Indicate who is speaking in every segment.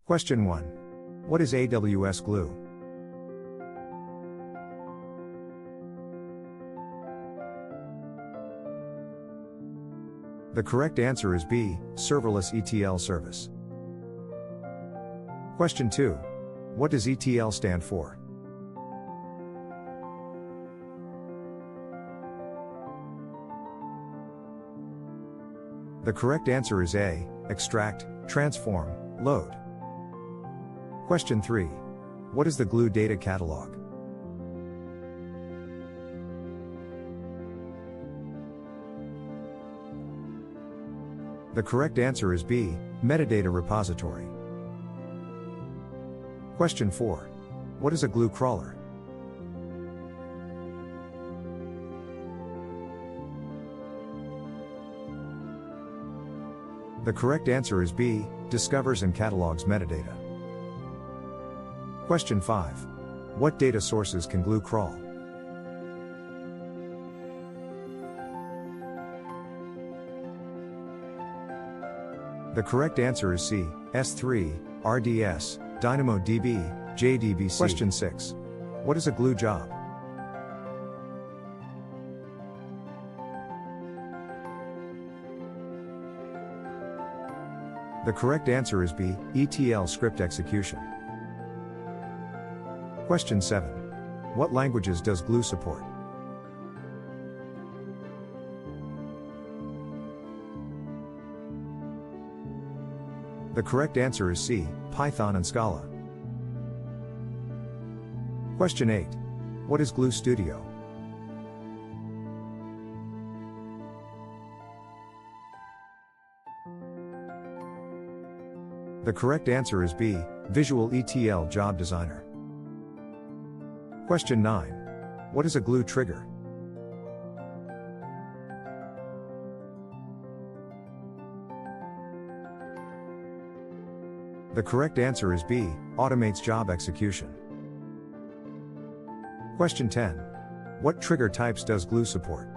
Speaker 1: Question 1. What is AWS Glue? The correct answer is B, Serverless ETL service. Question 2. What does ETL stand for? The correct answer is A, extract, transform, load. Question 3. What is the Glue data catalog? The correct answer is B, metadata repository. Question 4. What is a Glue crawler? The correct answer is B, discovers and catalogs metadata. Question 5. What data sources can Glue crawl? The correct answer is C, S3, RDS, DynamoDB, JDBC. Question 6. What is a Glue job? The correct answer is B, ETL script execution. Question 7. What languages does Glue support? The correct answer is C, Python and Scala. Question 8. What is Glue Studio? The correct answer is B, Visual ETL Job Designer. Question 9. What is a Glue trigger? The correct answer is B, automates job execution. Question 10. What trigger types does Glue support?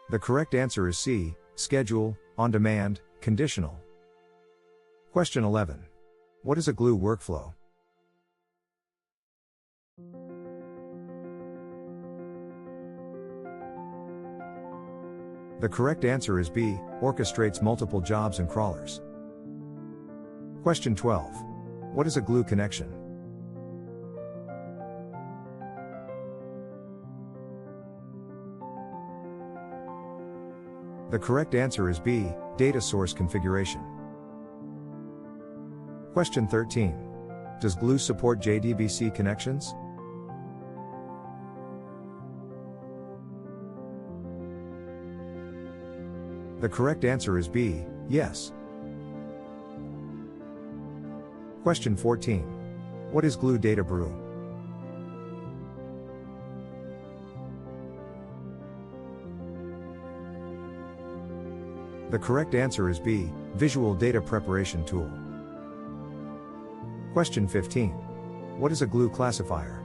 Speaker 1: The correct answer is C, schedule, on demand, conditional. Question 11. What is a Glue workflow? The correct answer is B, orchestrates multiple jobs and crawlers. Question 12. What is a Glue connection? The correct answer is B, data source configuration. Question 13. Does Glue support JDBC connections? The correct answer is B, yes. Question 14. What is Glue DataBrew? The correct answer is B, Visual Data Preparation Tool. Question 15. What is a Glue classifier?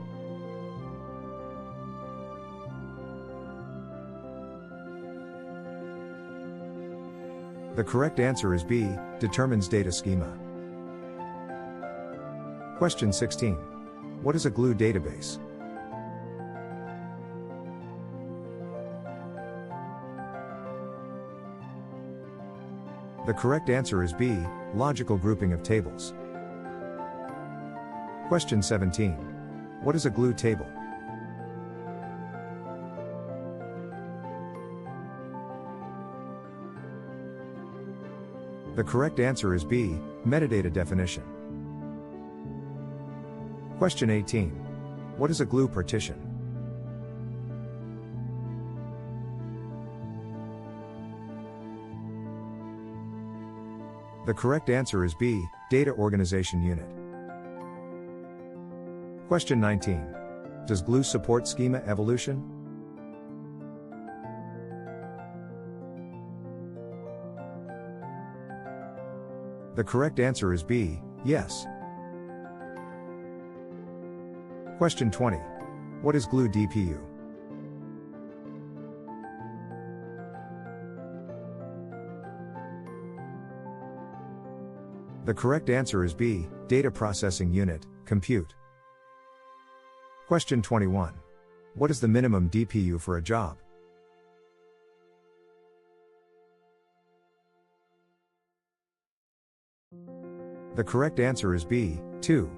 Speaker 1: The correct answer is B, determines data schema. Question 16. What is a Glue database? The correct answer is B, logical grouping of tables. Question 17. What is a Glue table? The correct answer is B, metadata definition. Question 18. What is a Glue partition? The correct answer is B, data organization unit. Question 19. Does Glue support schema evolution? The correct answer is B, yes. Question 20. What is Glue DPU? The correct answer is B, Data Processing Unit, Compute. Question 21. What is the minimum DPU for a job? The correct answer is B, 2.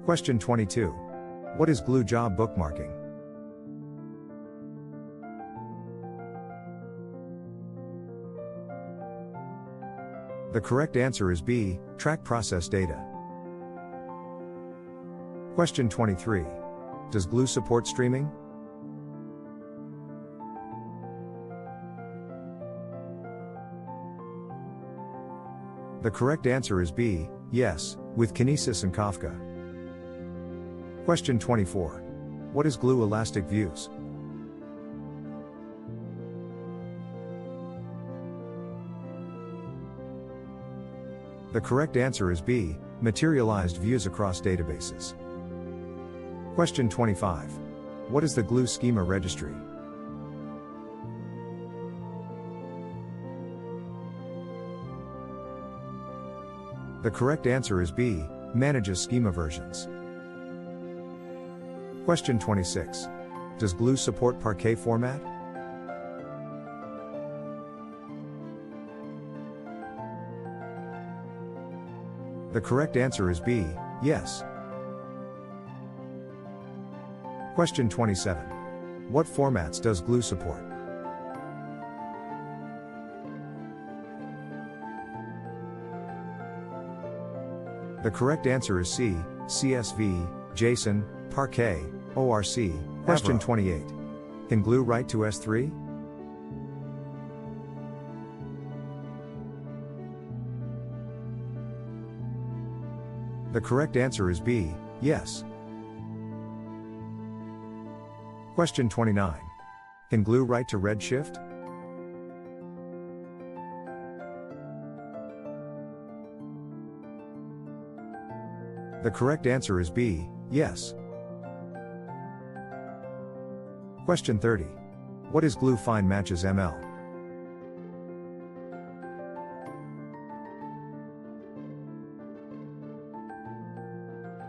Speaker 1: Question 22. What is Glue Job Bookmarking? The correct answer is B, Track Process Data. Question 23. Does Glue support streaming? The correct answer is B, yes, with Kinesis and Kafka. Question 24. What is Glue Elastic Views? The correct answer is B, Materialized Views across databases. Question 25. What is the Glue Schema Registry? The correct answer is B, Manages Schema Versions. Question 26. Does Glue support Parquet format? The correct answer is B, yes. Question 27. What formats does Glue support? The correct answer is C, CSV, JSON, Parquet, ORC, Question 28. Can Glue write to S3? The correct answer is B, yes. Question 29. Can Glue write to Redshift? The correct answer is B, yes. Question 30. What is Glue Find Matches ML?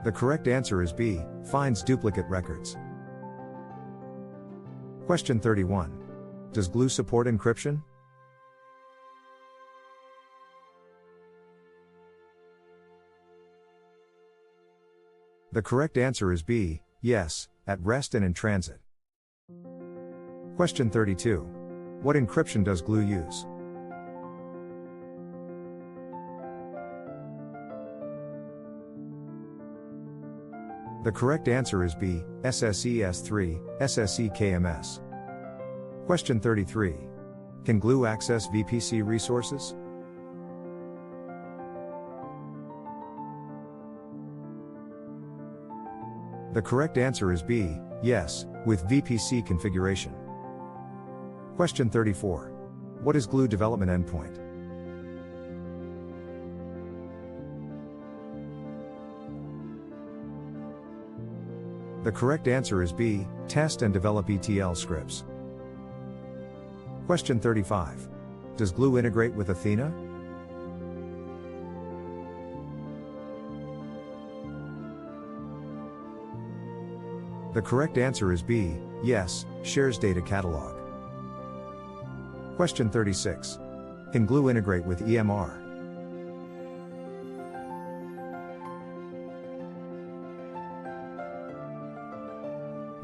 Speaker 1: The correct answer is B, finds duplicate records. Question 31. Does Glue support encryption? The correct answer is B, yes, at rest and in transit. Question 32. What encryption does Glue use? The correct answer is B, SSE-S3, SSE-KMS. Question 33. Can Glue access VPC resources? The correct answer is B, yes, with VPC configuration. Question 34. What is Glue Development Endpoint? The correct answer is B, Test and Develop ETL scripts. Question 35. Does Glue integrate with Athena? The correct answer is B, yes, shares data catalog. Question 36. Can Glue integrate with EMR?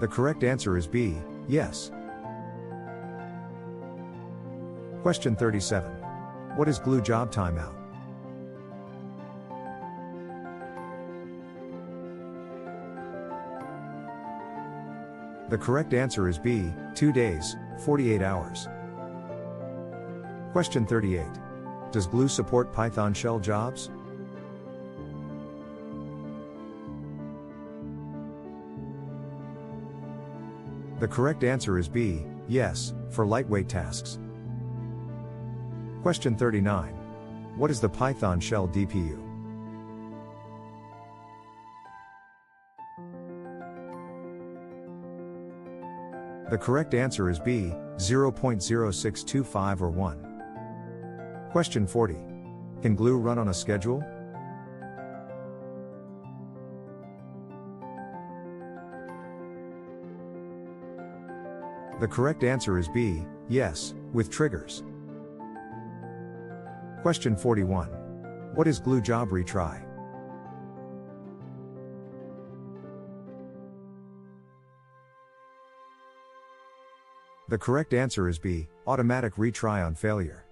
Speaker 1: The correct answer is B, yes. Question 37. What is Glue Job Timeout? The correct answer is B, 2 days, 48 hours. Question 38. Does Glue support Python shell jobs? The correct answer is B, yes, for lightweight tasks. Question 39. What is the Python shell DPU? The correct answer is B, 0.0625 or 1. Question 40. Can Glue run on a schedule? The correct answer is B, yes, with triggers. Question 41. What is Glue Job Retry? The correct answer is B, automatic retry on failure.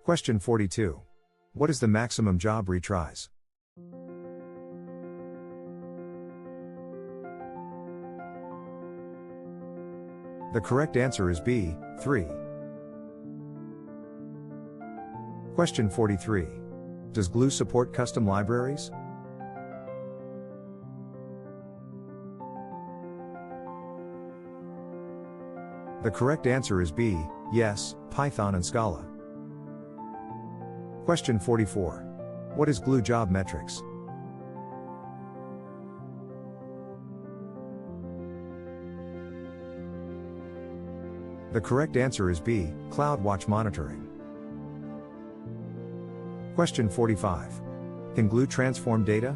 Speaker 1: Question 42. What is the maximum job retries? The correct answer is B, 3. Question 43. Does Glue support custom libraries? The correct answer is B, yes, Python and Scala. Question 44. What is Glue Job Metrics? The correct answer is B, CloudWatch Monitoring. Question 45. Can Glue transform data?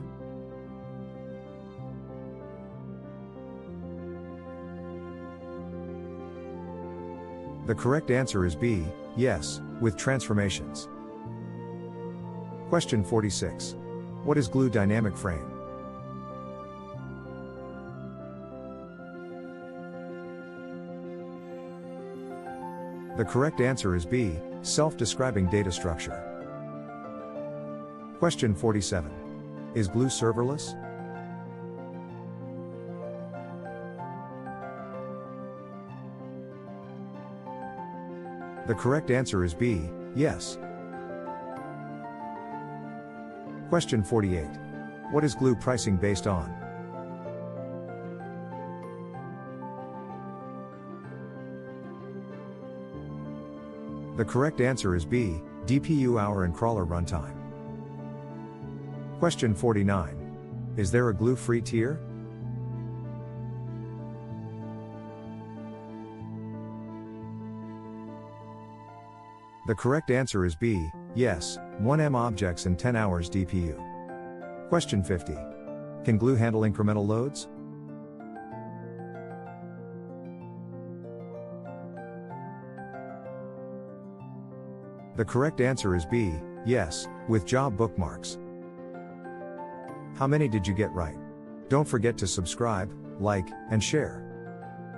Speaker 1: The correct answer is B, yes, with transformations. Question 46. What is Glue Dynamic Frame? The correct answer is B, self-describing data structure. Question 47. Is Glue serverless? The correct answer is B, yes. Question 48. What is Glue pricing based on? The correct answer is B, DPU hour and crawler runtime. Question 49. Is there a Glue free tier? The correct answer is B, yes, 1M objects and 10 hours DPU. Question 50. Can Glue handle incremental loads? The correct answer is B, yes, with job bookmarks. How many did you get right? Don't forget to subscribe, like, and share.